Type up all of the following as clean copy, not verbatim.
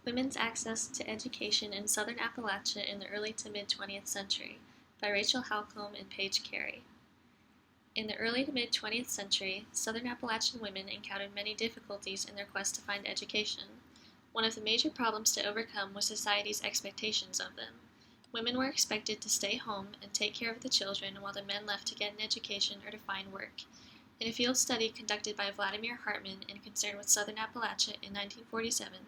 Women's Access to Education in Southern Appalachia in the Early to Mid-20th Century by Rachel Holcomb and Paige Cary. In the early to mid-20th century, Southern Appalachian women encountered many difficulties in their quest to find education. One of the major problems to overcome was society's expectations of them. Women were expected to stay home and take care of the children while the men left to get an education or to find work. In a field study conducted by Vladimir Hartman in concern with Southern Appalachia in 1947,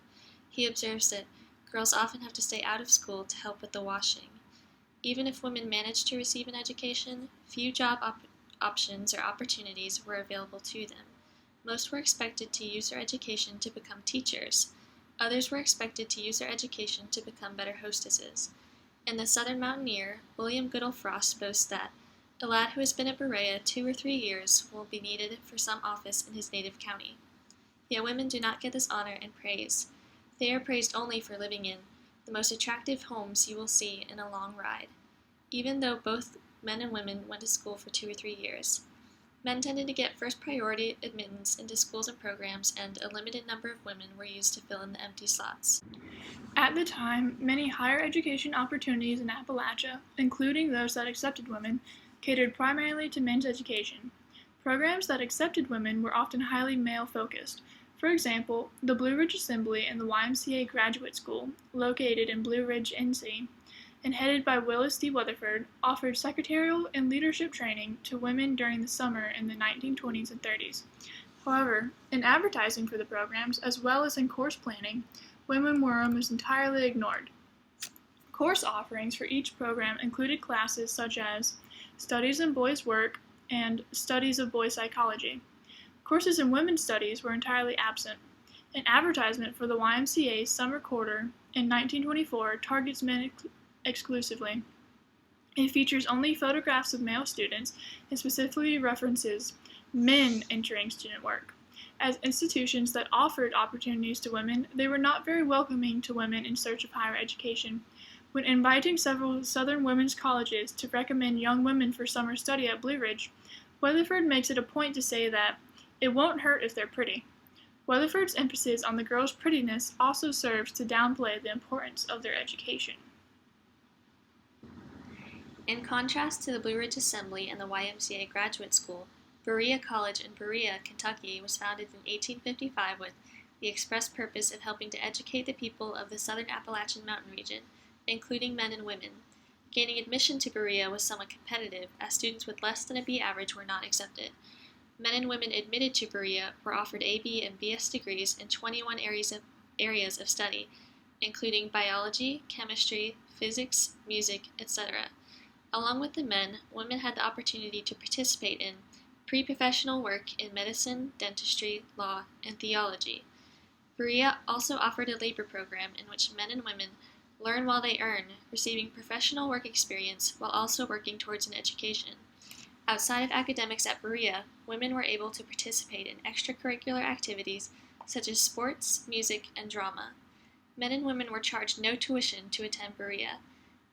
he observes that girls often have to stay out of school to help with the washing. Even if women managed to receive an education, few job options or opportunities were available to them. Most were expected to use their education to become teachers. Others were expected to use their education to become better hostesses. In the Southern Mountaineer, William Goodall Frost boasts that a lad who has been at Berea 2 or 3 years will be needed for some office in his native county. Yet women do not get this honor and praise. They are praised only for living in the most attractive homes you will see in a long ride, even though both men and women went to school for 2 or 3 years. Men tended to get first priority admittance into schools and programs, and a limited number of women were used to fill in the empty slots. At the time, many higher education opportunities in Appalachia, including those that accepted women, catered primarily to men's education. Programs that accepted women were often highly male-focused. For example, the Blue Ridge Assembly and the YMCA Graduate School, located in Blue Ridge, NC, and headed by Willis D. Weatherford, offered secretarial and leadership training to women during the summer in the 1920s and 30s. However, in advertising for the programs, as well as in course planning, women were almost entirely ignored. Course offerings for each program included classes such as Studies in Boys' Work and Studies of Boy Psychology. Courses in women's studies were entirely absent. An advertisement for the YMCA's summer quarter in 1924 targets men exclusively. It features only photographs of male students and specifically references men entering student work. As institutions that offered opportunities to women, they were not very welcoming to women in search of higher education. When inviting several Southern women's colleges to recommend young women for summer study at Blue Ridge, Weatherford makes it a point to say that it won't hurt if they're pretty. Weatherford's emphasis on the girls' prettiness also serves to downplay the importance of their education. In contrast to the Blue Ridge Assembly and the YMCA Graduate School, Berea College in Berea, Kentucky was founded in 1855 with the express purpose of helping to educate the people of the Southern Appalachian Mountain region, including men and women. Gaining admission to Berea was somewhat competitive, as students with less than a B average were not accepted. Men and women admitted to Berea were offered AB and BS degrees in 21 areas of study, including biology, chemistry, physics, music, etc. Along with the men, women had the opportunity to participate in pre-professional work in medicine, dentistry, law, and theology. Berea also offered a labor program in which men and women learn while they earn, receiving professional work experience while also working towards an education. Outside of academics at Berea, women were able to participate in extracurricular activities such as sports, music, and drama. Men and women were charged no tuition to attend Berea.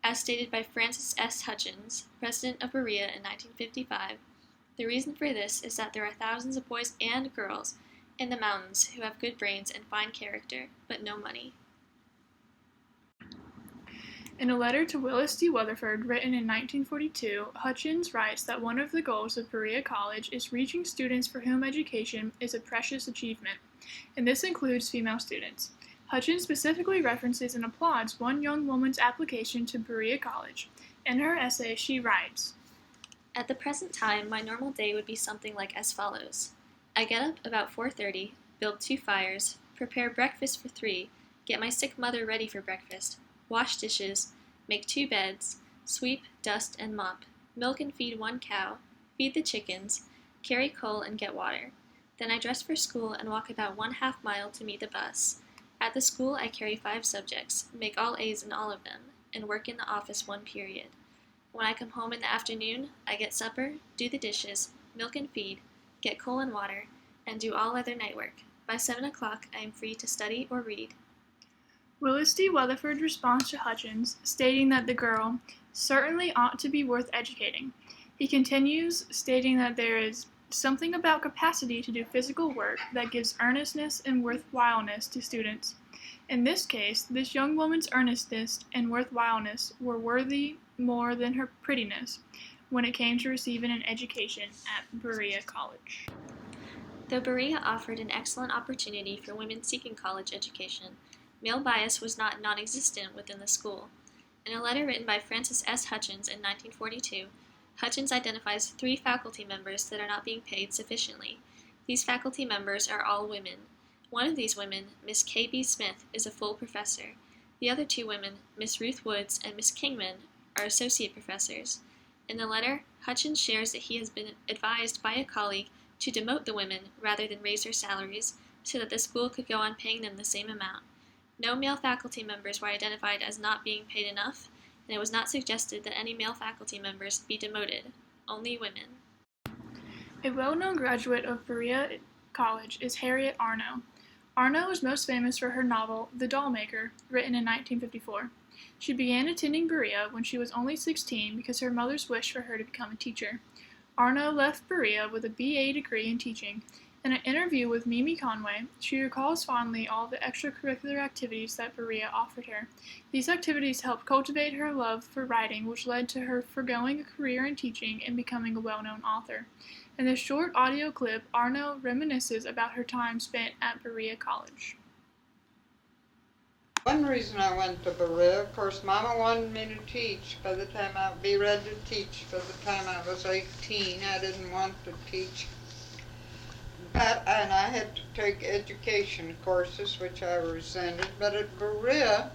As stated by Francis S. Hutchins, president of Berea in 1955, the reason for this is that there are thousands of boys and girls in the mountains who have good brains and fine character, but no money. In a letter to Willis D. Weatherford written in 1942, Hutchins writes that one of the goals of Berea College is reaching students for whom education is a precious achievement, and this includes female students. Hutchins specifically references and applauds one young woman's application to Berea College. In her essay, she writes, "At the present time, my normal day would be something like as follows. I get up about 4:30, build 2 fires, prepare breakfast for 3, get my sick mother ready for breakfast, wash dishes, make 2 beds, sweep, dust, and mop, milk and feed 1 cow, feed the chickens, carry coal and get water. Then I dress for school and walk about 1/2 mile to meet the bus. At the school I carry 5 subjects, make all A's in all of them, and work in the office 1 period. When I come home in the afternoon, I get supper, do the dishes, milk and feed, get coal and water, and do all other night work. By 7 o'clock I am free to study or read." Willis D. Weatherford responds to Hutchins, stating that the girl certainly ought to be worth educating. He continues, stating that there is something about capacity to do physical work that gives earnestness and worthwhileness to students. In this case, this young woman's earnestness and worthwhileness were worthy more than her prettiness when it came to receiving an education at Berea College. Though Berea offered an excellent opportunity for women seeking college education, male bias was not non-existent within the school. In a letter written by Francis S. Hutchins in 1942, Hutchins identifies 3 faculty members that are not being paid sufficiently. These faculty members are all women. One of these women, Miss K. B. Smith, is a full professor. The other 2 women, Miss Ruth Woods and Miss Kingman, are associate professors. In the letter, Hutchins shares that he has been advised by a colleague to demote the women rather than raise their salaries so that the school could go on paying them the same amount. No male faculty members were identified as not being paid enough, and it was not suggested that any male faculty members be demoted, only women. A well-known graduate of Berea College is Harriet Arno. Arno is most famous for her novel, The Dollmaker, written in 1954. She began attending Berea when she was only 16 because her mother's wish for her to become a teacher. Arno left Berea with a BA degree in teaching. In an interview with Mimi Conway, she recalls fondly all the extracurricular activities that Berea offered her. These activities helped cultivate her love for writing, which led to her forgoing a career in teaching and becoming a well-known author. In this short audio clip, Arno reminisces about her time spent at Berea College. One reason I went to Berea, of course, Mama wanted me to teach by the time I'd be ready to teach. By the time I was 18, I didn't want to teach. And I had to take education courses, which I resented. But at Berea,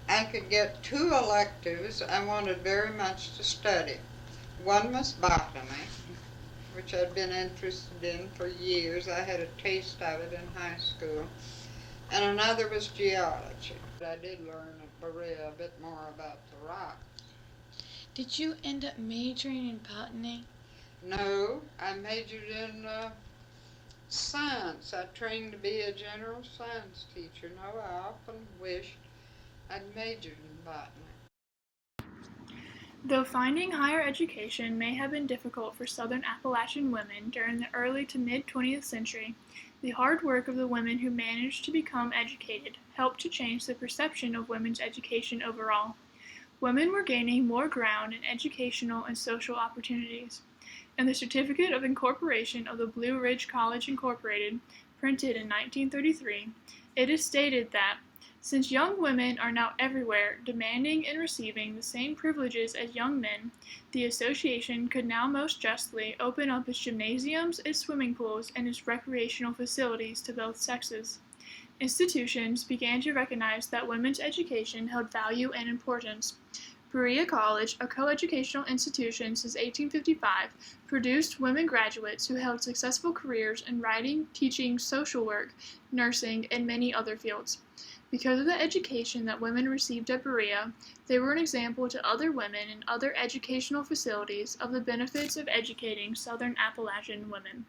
I could get 2 electives I wanted very much to study. One was botany, which I'd been interested in for years. I had a taste of it in high school. And another was geology. I did learn at Berea a bit more about the rocks. Did you end up majoring in botany? No, I majored in science. I trained to be a general science teacher. No, I often wished I'd majored in botany. Though finding higher education may have been difficult for Southern Appalachian women during the early to mid-20th century, the hard work of the women who managed to become educated helped to change the perception of women's education overall. Women were gaining more ground in educational and social opportunities. In the Certificate of Incorporation of the Blue Ridge College Incorporated, printed in 1933, it is stated that, since young women are now everywhere demanding and receiving the same privileges as young men, the association could now most justly open up its gymnasiums, its swimming pools, and its recreational facilities to both sexes. Institutions began to recognize that women's education held value and importance. Berea College, a coeducational institution since 1855, produced women graduates who held successful careers in writing, teaching, social work, nursing, and many other fields. Because of the education that women received at Berea, they were an example to other women in other educational facilities of the benefits of educating Southern Appalachian women.